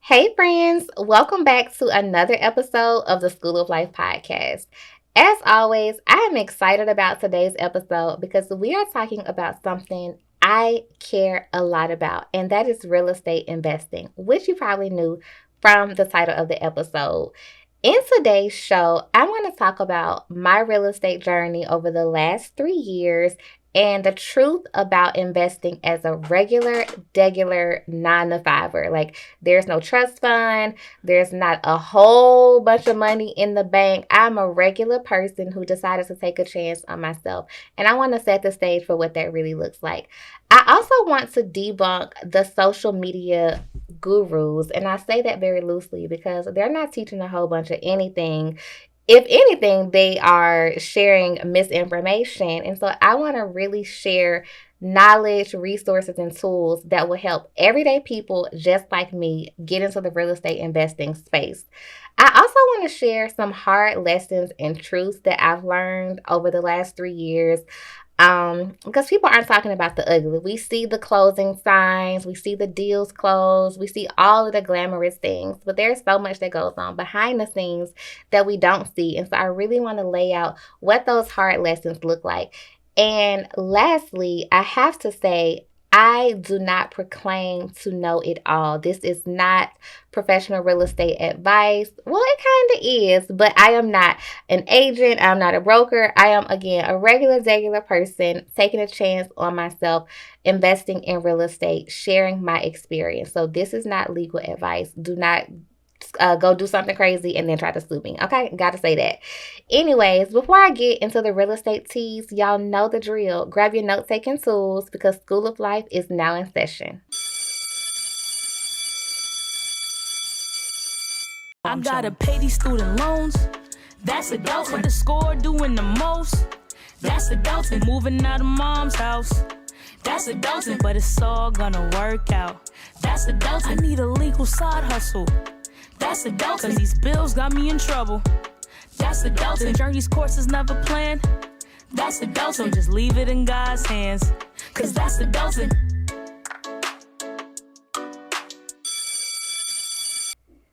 Hey, friends, welcome back to another episode of the School of Life podcast. As always, I am excited about today's episode because we are talking about something I care a lot about, and that is real estate investing, which you probably knew from the title of the episode. In today's show, I want to talk about my real estate journey over the last 3 years and the truth about investing as a degular 9 to 5er. Like, there's no trust fund, there's not a whole bunch of money in the bank. I'm a regular person who decided to take a chance on myself, and I want to set the stage for what that really looks like. I also want to debunk the social media gurus, and I say that very loosely because they're not teaching a whole bunch of anything. If anything, they are sharing misinformation. And so I want to really share knowledge, resources, and tools that will help everyday people just like me get into the real estate investing space. I also want to share some hard lessons and truths that I've learned over the last 3 years. Because people aren't talking about the ugly. We see the closing signs, we see the deals closed, we see all of the glamorous things, but there's so much that goes on behind the scenes that we don't see. And so I really want to lay out what those hard lessons look like. And lastly, I have to say, I do not proclaim to know it all. This is not professional real estate advice. Well, it kind of is, but I am not an agent. I'm not a broker. I am, again, a regular person taking a chance on myself, investing in real estate, sharing my experience. So this is not legal advice. Do not go do something crazy and then try to sue me. Okay, gotta say that. Anyways, before I get into the real estate teas, y'all know the drill. Grab your note taking tools because School of Life is now in session. I gotta pay these student loans. That's a Delta. The score doing the most. That's a Delta. Moving out of mom's house. That's a Delta. But it's all gonna work out. That's a Delta. I need a legal side hustle. That's a Delta. Cause these bills got me in trouble. That's a Delta. Journey's course is never planned. That's a Delta. So just leave it in God's hands. Cause that's the Delta.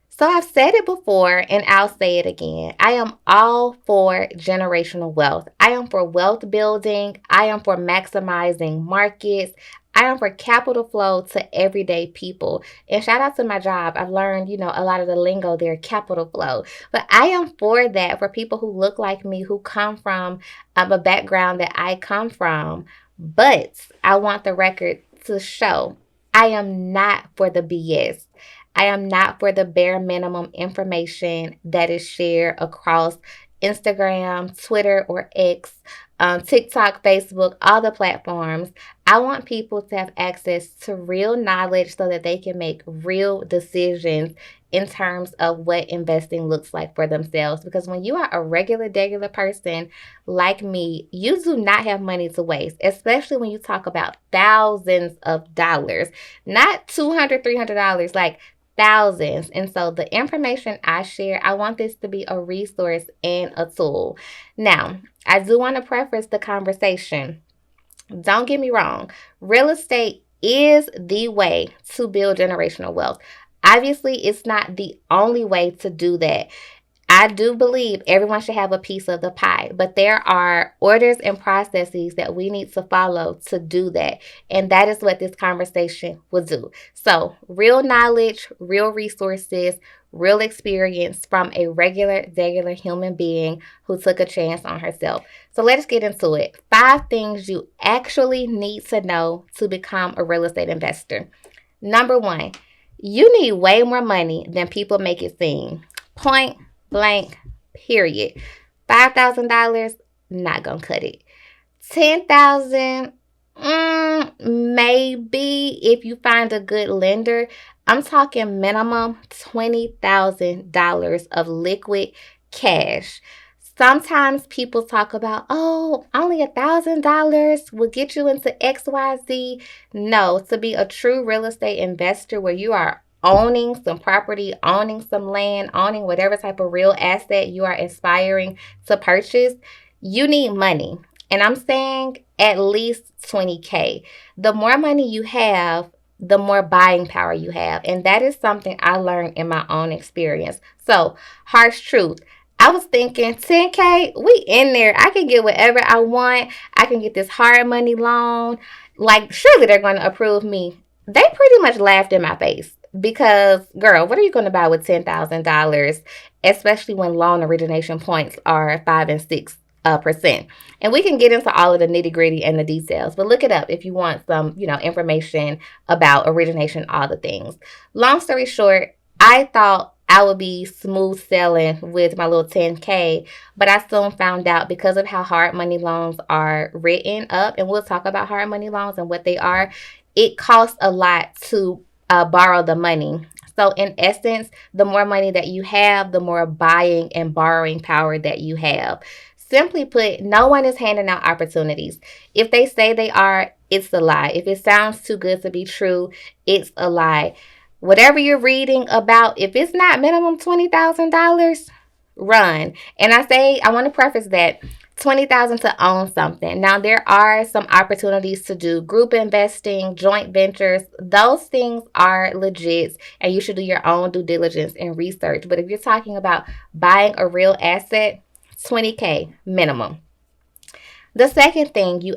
So I've said it before and I'll say it again. I am all for generational wealth. I am for wealth building. I am for maximizing markets. I am for capital flow to everyday people. And shout out to my job. I've learned, a lot of the lingo there, capital flow. But I am for that for people who look like me, who come from a background that I come from. But I want the record to show I am not for the BS. I am not for the bare minimum information that is shared across Instagram, Twitter, or X, TikTok, Facebook, all the platforms. I want people to have access to real knowledge so that they can make real decisions in terms of what investing looks like for themselves. Because when you are a regular person like me, you do not have money to waste, especially when you talk about thousands of dollars, not $200, $300, like thousands. And so the information I share, I want this to be a resource and a tool. Now, I do want to preface the conversation. Don't get me wrong. Real estate is the way to build generational wealth. Obviously, it's not the only way to do that. I do believe everyone should have a piece of the pie, but there are orders and processes that we need to follow to do that. And that is what this conversation will do. So, real knowledge, real resources, real experience from a regular human being who took a chance on herself. So let's get into it. 5 things you actually need to know to become a real estate investor. Number 1, you need way more money than people make it seem. Point blank, period. $5,000, not gonna cut it. $10,000, maybe if you find a good lender. I'm talking minimum $20,000 of liquid cash. Sometimes people talk about, only $1,000 will get you into XYZ. No, to be a true real estate investor where you are owning some property, owning some land, owning whatever type of real asset you are aspiring to purchase, you need money. And I'm saying at least $20K. The more money you have, the more buying power you have. And that is something I learned in my own experience. So, harsh truth. I was thinking 10K, we in there. I can get whatever I want. I can get this hard money loan. Like, surely they're going to approve me. They pretty much laughed in my face because, girl, what are you going to buy with $10,000, especially when loan origination points are 5 and 6%? And we can get into all of the nitty gritty and the details, but look it up if you want some, information about origination, all the things. Long story short, I thought I would be smooth sailing with my little 10K, but I soon found out because of how hard money loans are written up, and we'll talk about hard money loans and what they are, it costs a lot to borrow the money. So, in essence, the more money that you have, the more buying and borrowing power that you have. Simply put, no one is handing out opportunities. If they say they are, it's a lie. If it sounds too good to be true, it's a lie. Whatever you're reading about, if it's not minimum $20,000, run. And I want to preface that 20,000 to own something. Now there are some opportunities to do group investing, joint ventures. Those things are legit and you should do your own due diligence and research. But if you're talking about buying a real asset, 20K minimum. The second thing you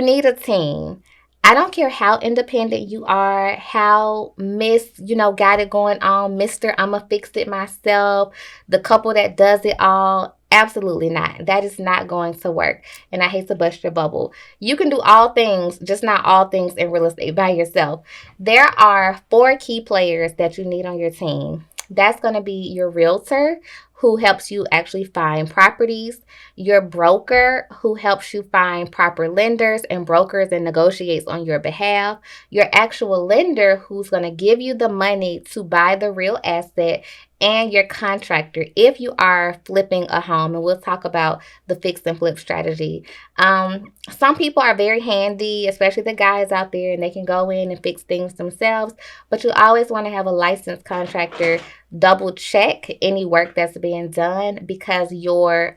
need a team. I don't care how independent you are, how got it going on, Mr. I'ma fix it myself, the couple that does it all. Absolutely not. That is not going to work. And I hate to bust your bubble. You can do all things, just not all things in real estate by yourself. There are 4 key players that you need on your team. That's going to be your realtor, who helps you actually find properties, your broker, who helps you find proper lenders and brokers and negotiates on your behalf, your actual lender, who's going to give you the money to buy the real asset, and your contractor if you are flipping a home. And we'll talk about the fix and flip strategy. Some people are very handy, especially the guys out there, and they can go in and fix things themselves, but you always want to have a licensed contractor double check any work that's being done, because your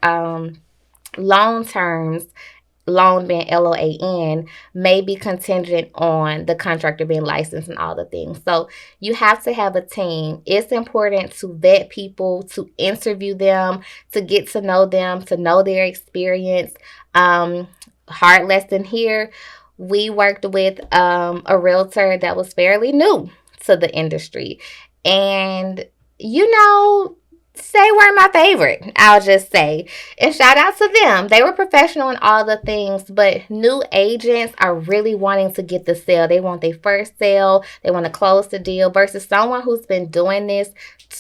loan terms, loan being LOAN, may be contingent on the contractor being licensed and all the things. So you have to have a team. It's important to vet people, to interview them, to get to know them, to know their experience. Hard lesson here. We worked with a realtor that was fairly new to the industry. And, they weren't my favorite, I'll just say. And shout out to them. They were professional in all the things, but new agents are really wanting to get the sale. They want their first sale. They want to close the deal versus someone who's been doing this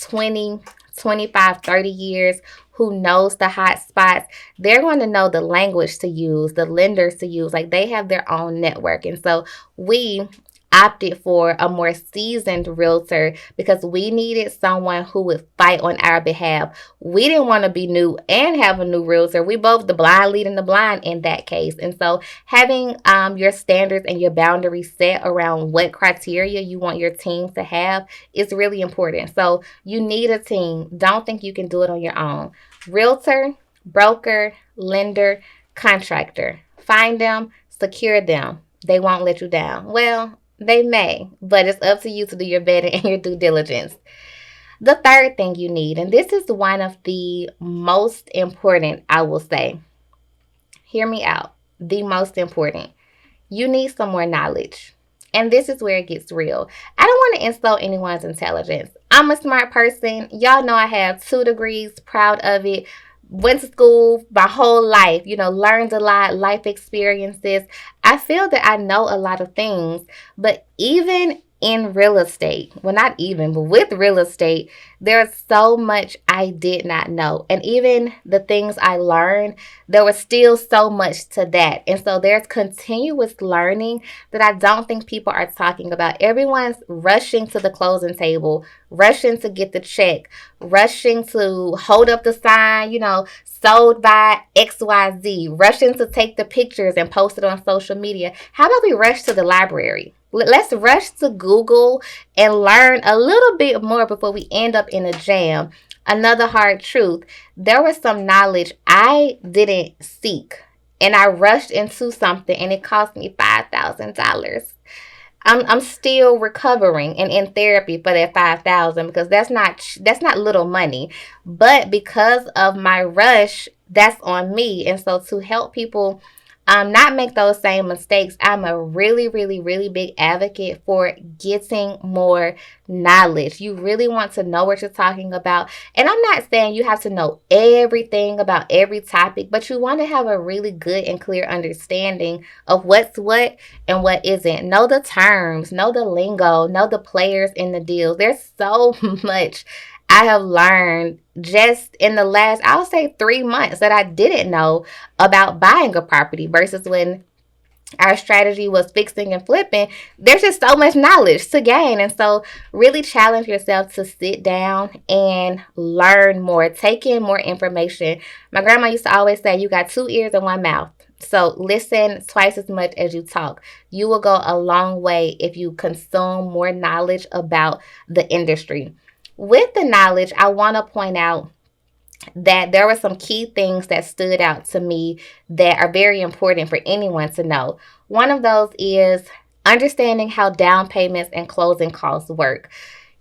20, 25, 30 years, who knows the hot spots. They're going to know the language to use, the lenders to use. Like, they have their own network. And so we opted for a more seasoned realtor because we needed someone who would fight on our behalf. We didn't want to be new and have a new realtor. We both the blind leading the blind in that case. And so having your standards and your boundaries set around what criteria you want your team to have is really important. So you need a team. Don't think you can do it on your own. Realtor, broker, lender, contractor. Find them, secure them. They won't let you down. Well, they may, but it's up to you to do your vetting and your due diligence. The third thing you need, and this is one of the most important, I will say. Hear me out. The most important. You need some more knowledge. And this is where it gets real. I don't want to insult anyone's intelligence. I'm a smart person. Y'all know I have 2 degrees, proud of it. Went to school my whole life, learned a lot, life experiences. I feel that I know a lot of things, but even in real estate, well, not even, but with real estate, there's so much I did not know. And even the things I learned, there was still so much to that. And so there's continuous learning that I don't think people are talking about. Everyone's rushing to the closing table, rushing to get the check, rushing to hold up the sign, sold by XYZ, rushing to take the pictures and post it on social media. How about we rush to the library? Let's rush to Google and learn a little bit more before we end up in a jam. Another hard truth, there was some knowledge I didn't seek, and I rushed into something and it cost me $5,000. I'm still recovering and in therapy for that 5,000 because that's not little money. But because of my rush, that's on me. And so to help people not make those same mistakes, I'm a really, really, really big advocate for getting more knowledge. You really want to know what you're talking about. And I'm not saying you have to know everything about every topic, but you want to have a really good and clear understanding of what's what and what isn't. Know the terms, know the lingo, know the players in the deals. There's so much I have learned just in the last, I'll say 3 months that I didn't know about buying a property versus when our strategy was fixing and flipping. There's just so much knowledge to gain. And so, really challenge yourself to sit down and learn more, take in more information. My grandma used to always say, you got two ears and one mouth. So, listen twice as much as you talk. You will go a long way if you consume more knowledge about the industry. With the knowledge, I want to point out that there were some key things that stood out to me that are very important for anyone to know. One of those is understanding how down payments and closing costs work.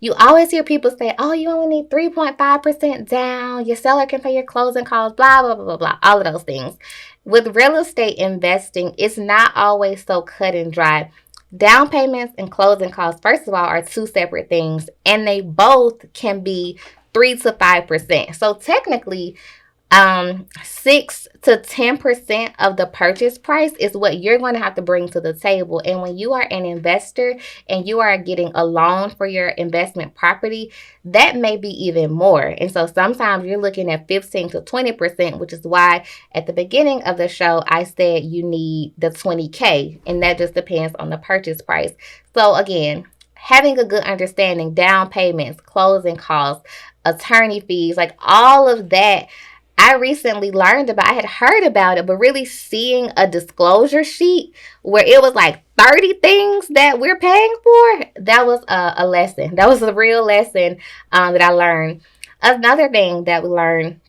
You always hear people say, oh, you only need 3.5% down, your seller can pay your closing costs, blah, blah, blah, blah, blah, all of those things. With real estate investing, it's not always so cut and dry. Down payments and closing costs, first of all, are two separate things, and they both can be 3 to 5%. So technically, 6 to 10% of the purchase price is what you're going to have to bring to the table. And when you are an investor and you are getting a loan for your investment property, that may be even more. And so sometimes you're looking at 15 to 20%, which is why at the beginning of the show I said you need the 20K, and that just depends on the purchase price. So again, having a good understanding, down payments, closing costs, attorney fees, like all of that, I recently learned about. I had heard about it, but really seeing a disclosure sheet where it was like 30 things that we're paying for, that was a lesson. That was a real lesson that I learned. Another thing that we learned,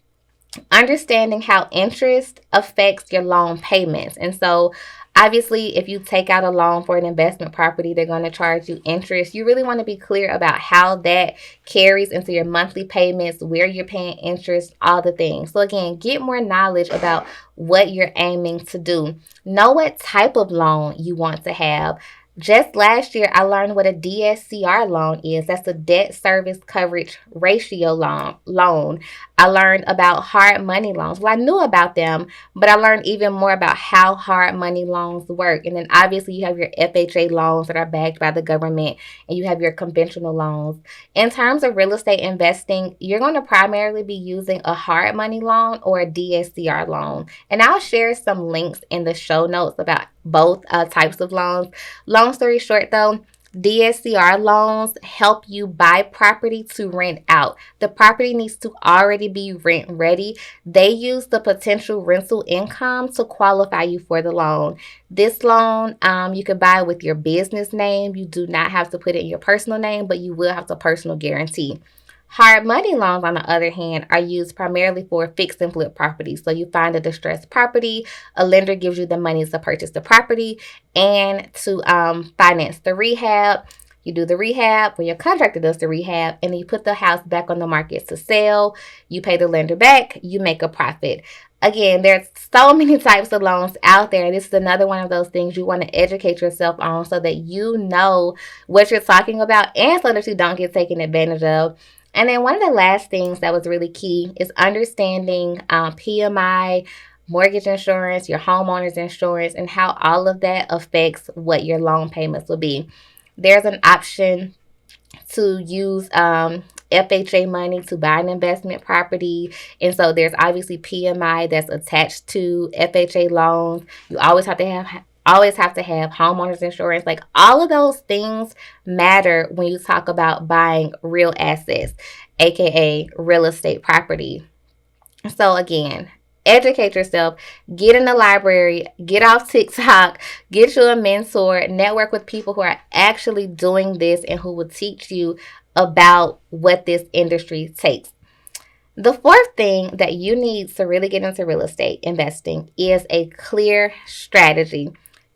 understanding how interest affects your loan payments. And so, obviously, if you take out a loan for an investment property, they're going to charge you interest. You really want to be clear about how that carries into your monthly payments, where you're paying interest, all the things. So, again, get more knowledge about what you're aiming to do. Know what type of loan you want to have. Just last year, I learned what a DSCR loan is. That's a debt service coverage ratio loan. I learned about hard money loans. Well, I knew about them, but I learned even more about how hard money loans work. And then obviously you have your FHA loans that are backed by the government, and you have your conventional loans. In terms of real estate investing, you're going to primarily be using a hard money loan or a DSCR loan. And I'll share some links in the show notes about both types of loans. Long story short, though, DSCR loans help you buy property to rent out. The property needs to already be rent ready. They use the potential rental income to qualify you for the loan. This loan, you can buy with your business name. You do not have to put it in your personal name, but you will have to personal guarantee. Hard money loans, on the other hand, are used primarily for fix and flip properties. So you find a distressed property, a lender gives you the money to purchase the property and to finance the rehab. You do the rehab, when your contractor does the rehab, and then you put the house back on the market to sell. You pay the lender back, you make a profit. Again, there's so many types of loans out there. This is another one of those things you want to educate yourself on so that you know what you're talking about and so that you don't get taken advantage of. And then one of the last things that was really key is understanding PMI, mortgage insurance, your homeowner's insurance, and how all of that affects what your loan payments will be. There's an option to use FHA money to buy an investment property. And so there's obviously PMI that's attached to FHA loans. You always have to have homeowners insurance. Like all of those things matter when you talk about buying real assets, aka real estate property. So again, educate yourself, get in the library, get off TikTok, get you a mentor, network with people who are actually doing this and who will teach you about what this industry takes. The fourth thing that you need to really get into real estate investing is a clear strategy.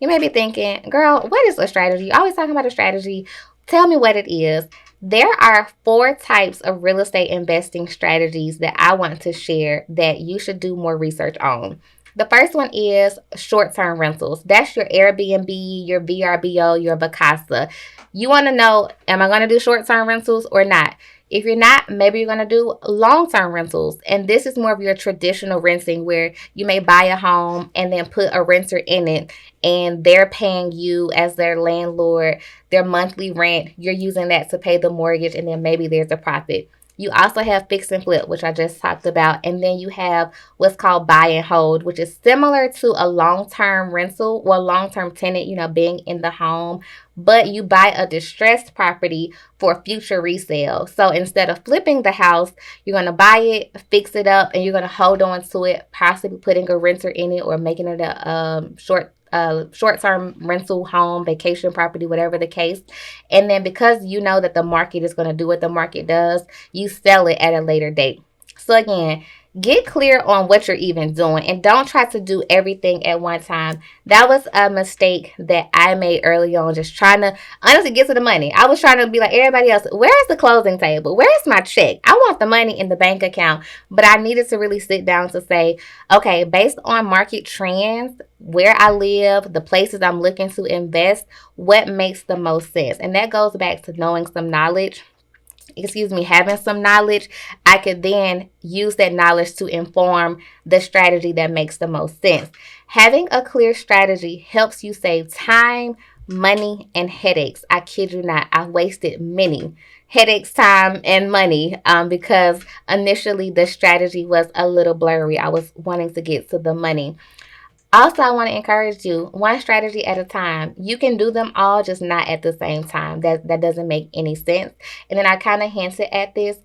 You may be thinking, girl, what is a strategy? You're always talking about a strategy. Tell me what it is. There are 4 types of real estate investing strategies that I want to share that you should do more research on. The first one is short term rentals. That's your Airbnb, your VRBO, your Vacasa. You want to know, am I going to do short term rentals or not? If you're not, maybe you're going to do long term rentals. And this is more of your traditional renting where you may buy a home and then put a renter in it and they're paying you as their landlord their monthly rent. You're using that to pay the mortgage and then maybe there's a profit. You also have fix and flip, which I just talked about. And then you have what's called buy and hold, which is similar to a long-term rental or long-term tenant, being in the home, but you buy a distressed property for future resale. So instead of flipping the house, you're going to buy it, fix it up, and you're going to hold on to it, possibly putting a renter in it or making it a short-term rental home, vacation property, whatever the case. And then because you know that the market is going to do what the market does, you sell it at a later date. So again, get clear on what you're even doing and don't try to do everything at one time. That was a mistake that I made early on, just trying to honestly get to the money. I was trying to be like everybody else. Where's the closing table? Where's my check? I want the money in the bank account. But I needed to really sit down to say, okay, based on market trends, where I live, the places I'm looking to invest, what makes the most sense? And that goes back to knowing some knowledge. Having some knowledge, I could then use that knowledge to inform the strategy that makes the most sense. Having a clear strategy helps you save time, money, and headaches. I kid you not, I wasted many headaches, time, and money because initially the strategy was a little blurry. I was wanting to get to the money. Also, I want to encourage you, one strategy at a time. You can do them all, just not at the same time. That doesn't make any sense. And then I kind of hinted at this.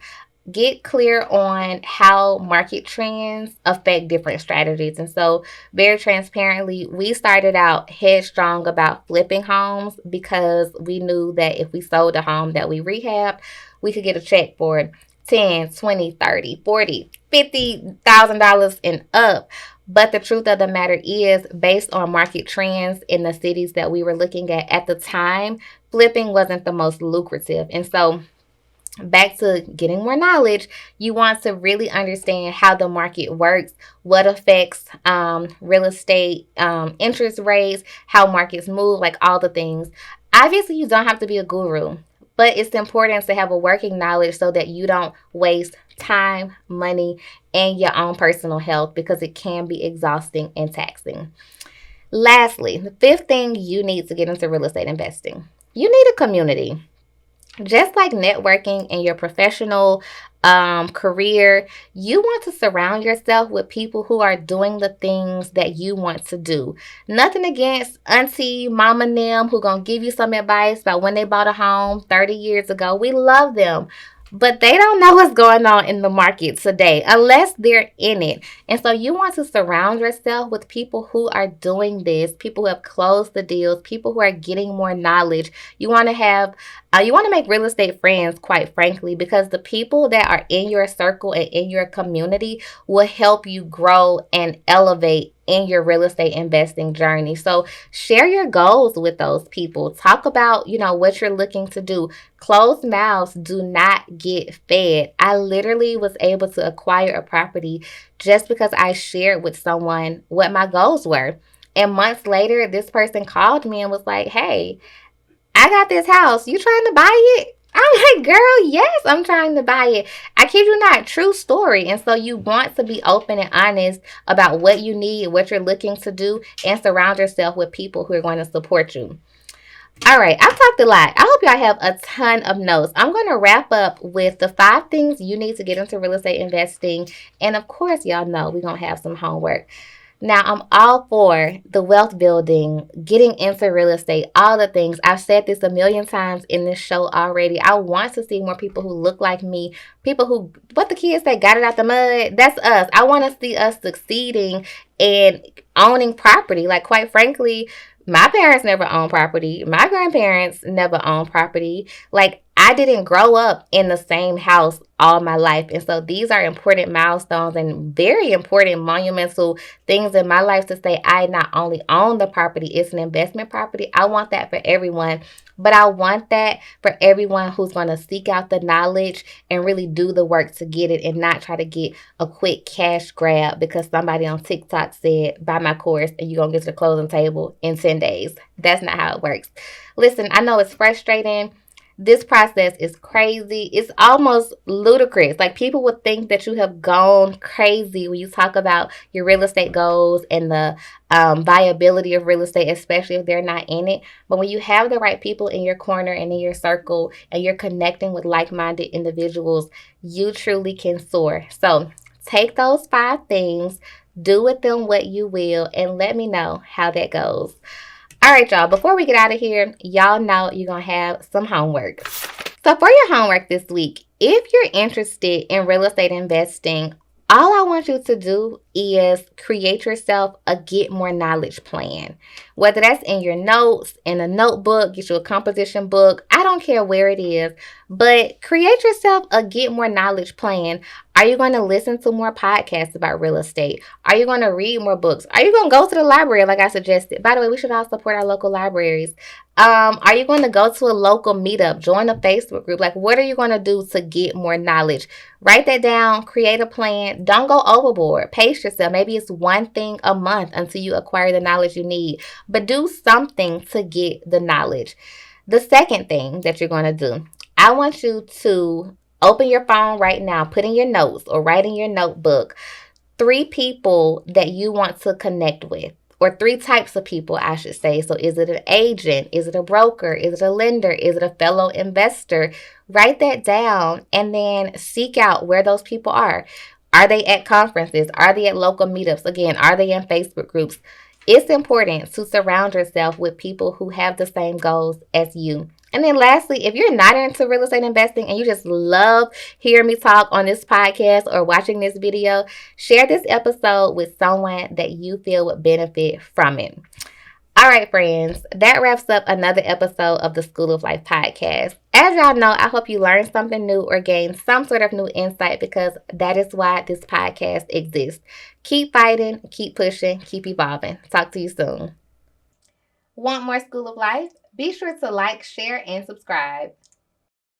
Get clear on how market trends affect different strategies. And so, very transparently, we started out headstrong about flipping homes because we knew that if we sold a home that we rehabbed, we could get a check for 10, 20, 30, 40, $50,000 and up. But the truth of the matter is, based on market trends in the cities that we were looking at the time, flipping wasn't the most lucrative. And so, back to getting more knowledge, you want to really understand how the market works, what affects real estate interest rates, how markets move, like all the things. Obviously, you don't have to be a guru, but it's important to have a working knowledge so that you don't waste time, money, and your own personal health because it can be exhausting and taxing. Lastly, the 5th thing you need to get into real estate investing, you need a community. Just like networking in your professional career, you want to surround yourself with people who are doing the things that you want to do. Nothing against auntie, mama, and them who gonna give you some advice about when they bought a home 30 years ago. We love them. But they don't know what's going on in the market today unless they're in it. And so you want to surround yourself with people who are doing this, people who have closed the deals, people who are getting more knowledge. You want to make real estate friends, quite frankly, because the people that are in your circle and in your community will help you grow and elevate in your real estate investing journey. So share your goals with those people. Talk about, what you're looking to do. Closed mouths do not get fed. I literally was able to acquire a property just because I shared with someone what my goals were. And months later, this person called me and was like, hey, I got this house. You trying to buy it? I'm like, girl, yes, I'm trying to buy it. I kid you not, true story. And so you want to be open and honest about what you need, what you're looking to do, and surround yourself with people who are going to support you. All right, I've talked a lot. I hope y'all have a ton of notes. I'm going to wrap up with the 5 things you need to get into real estate investing. And of course, y'all know we're going to have some homework. Now, I'm all for the wealth building, getting into real estate, all the things. I've said this a million times in this show already. I want to see more people who look like me, people who, what the kids say, got it out the mud. That's us. I want to see us succeeding and owning property. Like, quite frankly, my parents never owned property. My grandparents never owned property. Like, I didn't grow up in the same house all my life. And so these are important milestones and very important monumental things in my life to say I not only own the property, it's an investment property. I want that for everyone, but I want that for everyone who's going to seek out the knowledge and really do the work to get it and not try to get a quick cash grab because somebody on TikTok said, buy my course and you're going to get to the closing table in 10 days. That's not how it works. Listen, I know it's frustrating. This process is crazy. It's almost ludicrous. Like, people would think that you have gone crazy when you talk about your real estate goals and the viability of real estate, especially if they're not in it. But when you have the right people in your corner and in your circle and you're connecting with like minded individuals, you truly can soar. So take those 5 things, do with them what you will, and let me know how that goes. All right, y'all, before we get out of here, y'all know you're going to have some homework. So, for your homework this week, if you're interested in real estate investing, all I want you to do is create yourself a get more knowledge plan. Whether that's in your notes, in a notebook, get you a composition book, I don't care where it is, but create yourself a get more knowledge plan. Are you going to listen to more podcasts about real estate? Are you going to read more books? Are you going to go to the library like I suggested? By the way, we should all support our local libraries. Are you going to go to a local meetup? Join a Facebook group? Like, what are you going to do to get more knowledge? Write that down, create a plan. Don't go overboard. Pace yourself. Maybe it's one thing a month until you acquire the knowledge you need, but do something to get the knowledge. The second thing that you're going to do, I want you to open your phone right now, put in your notes or write in your notebook 3 people that you want to connect with, or 3 types of people, I should say. So, is it an agent? Is it a broker? Is it a lender? Is it a fellow investor? Write that down and then seek out where those people are. Are they at conferences? Are they at local meetups? Again, are they in Facebook groups? It's important to surround yourself with people who have the same goals as you. And then lastly, if you're not into real estate investing and you just love hearing me talk on this podcast or watching this video, share this episode with someone that you feel would benefit from it. All right, friends, that wraps up another episode of the School of Life podcast. As y'all know, I hope you learned something new or gained some sort of new insight because that is why this podcast exists. Keep fighting, keep pushing, keep evolving. Talk to you soon. Want more School of Life? Be sure to like, share, and subscribe.